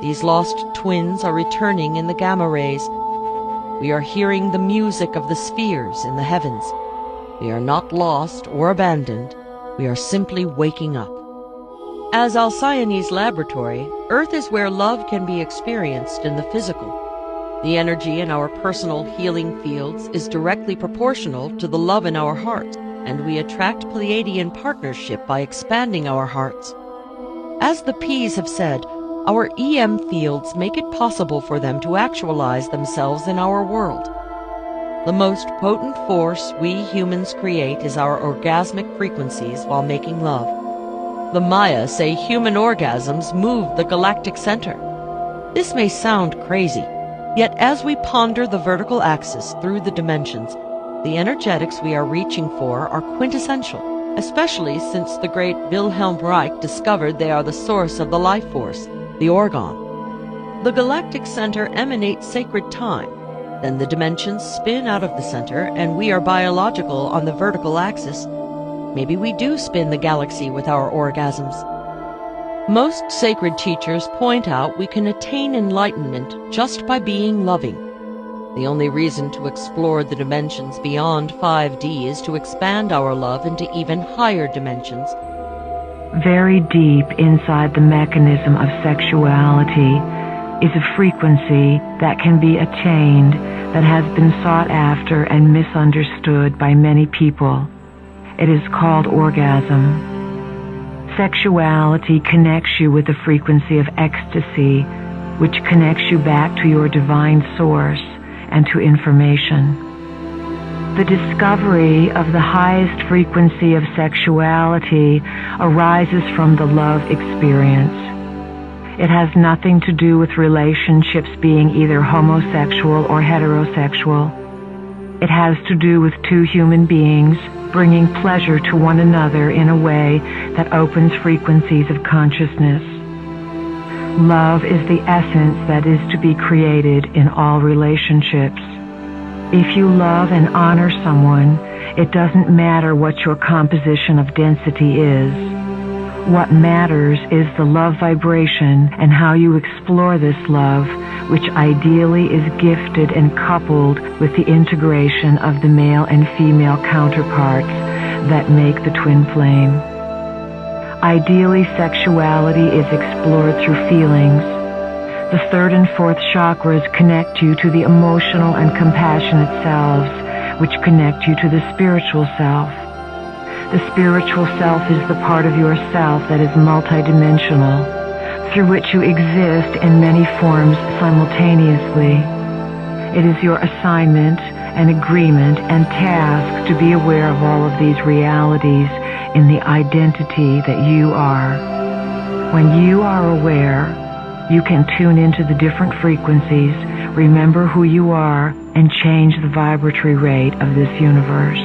These lost twins are returning in the gamma rays. We are hearing the music of the spheres in the heavens. We are not lost or abandoned. We are simply waking up. As Alcyone's laboratory, Earth is where love can be experienced in the physical. The energy in our personal healing fields is directly proportional to the love in our hearts, and we attract Pleiadian partnership by expanding our hearts. As the P's have said, our EM fields make it possible for them to actualize themselves in our world. The most potent force we humans create is our orgasmic frequencies while making love. The Maya say human orgasms move the galactic center. This may sound crazy, yet as we ponder the vertical axis through the dimensions, the energetics we are reaching for are quintessential, especially since the great Wilhelm Reich discovered they are the source of the life force, the orgon. The galactic center emanates sacred time. Then the dimensions spin out of the center, and we are biological on the vertical axis. Maybe we do spin the galaxy with our orgasms. Most sacred teachers point out we can attain enlightenment just by being loving. The only reason to explore the dimensions beyond 5D is to expand our love into even higher dimensions. Very deep inside the mechanism of sexuality is a frequency that can be attained that has been sought after and misunderstood by many people. It is called orgasm. Sexuality connects you with the frequency of ecstasy, which connects you back to your divine source and to information. The discovery of the highest frequency of sexuality arises from the love experience. It has nothing to do with relationships being either homosexual or heterosexual. It has to do with two human beings bringing pleasure to one another in a way that opens frequencies of consciousness. Love is the essence that is to be created in all relationships. If you love and honor someone, it doesn't matter what your composition of density is. What matters is the love vibration and how you explore this love, which ideally is gifted and coupled with the integration of the male and female counterparts that make the twin flame. Ideally, sexuality is explored through feelings. The third and fourth chakras connect you to the emotional and compassionate selves, which connect you to the spiritual self. The spiritual self is the part of yourself that is multidimensional, through which you exist in many forms simultaneously. It is your assignment and agreement and task to be aware of all of these realities in the identity that you are. When you are aware, you can tune into the different frequencies, remember who you are, and change the vibratory rate of this universe.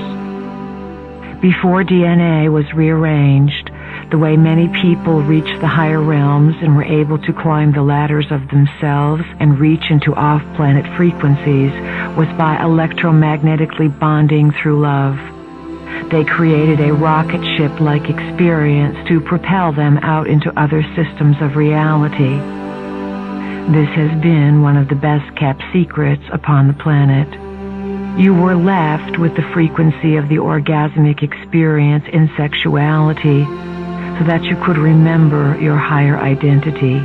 Before DNA was rearranged, the way many people reached the higher realms and were able to climb the ladders of themselves and reach into off-planet frequencies was by electromagnetically bonding through love. They created a rocket ship-like experience to propel them out into other systems of reality. This has been one of the best-kept secrets upon the planet. You were left with the frequency of the orgasmic experience in sexuality so that you could remember your higher identity.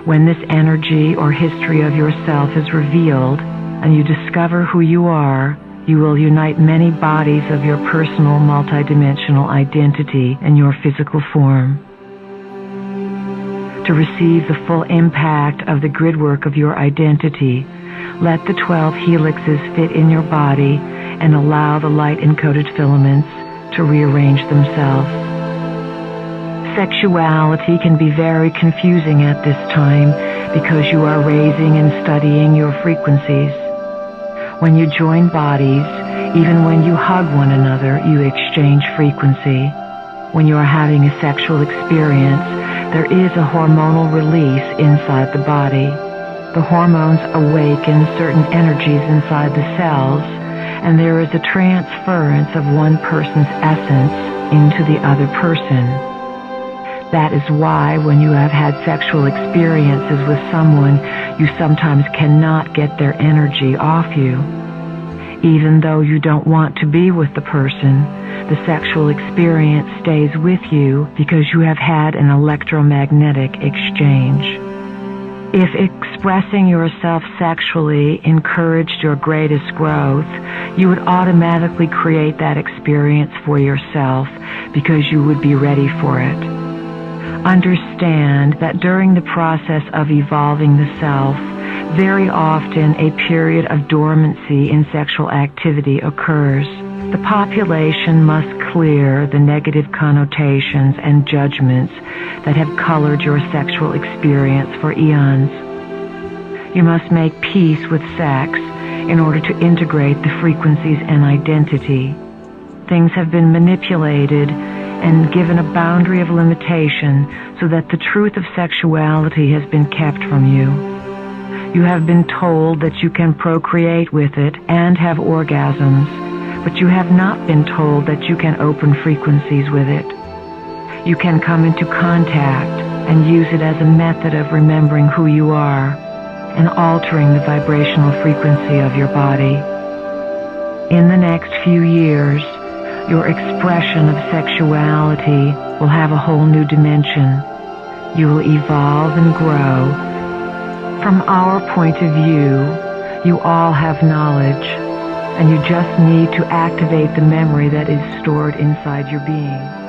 When this energy or history of yourself is revealed and you discover who you are, you will unite many bodies of your personal multidimensional identity in your physical form. To receive the full impact of the gridwork of your identity, let the 12 helixes fit in your body and allow the light-encoded filaments to rearrange themselves. Sexuality can be very confusing at this time because you are raising and studying your frequencies. When you join bodies, even when you hug one another, you exchange frequency. When you are having a sexual experience, there is a hormonal release inside the body. The hormones awaken certain energies inside the cells, and there is a transference of one person's essence into the other person. That is why when you have had sexual experiences with someone, you sometimes cannot get their energy off you. Even though you don't want to be with the person, the sexual experience stays with you because you have had an electromagnetic exchange. If expressing yourself sexually encouraged your greatest growth, you would automatically create that experience for yourself because you would be ready for it. Understand that during the process of evolving the self, very often a period of dormancy in sexual activity occurs. The population must clear the negative connotations and judgments that have colored your sexual experience for eons. You must make peace with sex in order to integrate the frequencies and identity. Things have been manipulated and given a boundary of limitation so that the truth of sexuality has been kept from you. You have been told that you can procreate with it and have orgasms, but you have not been told that you can open frequencies with it. You can come into contact and use it as a method of remembering who you are and altering the vibrational frequency of your body. In the next few years, your expression of sexuality will have a whole new dimension. You will evolve and grow. From our point of view, you all have knowledge, and you just need to activate the memory that is stored inside your being.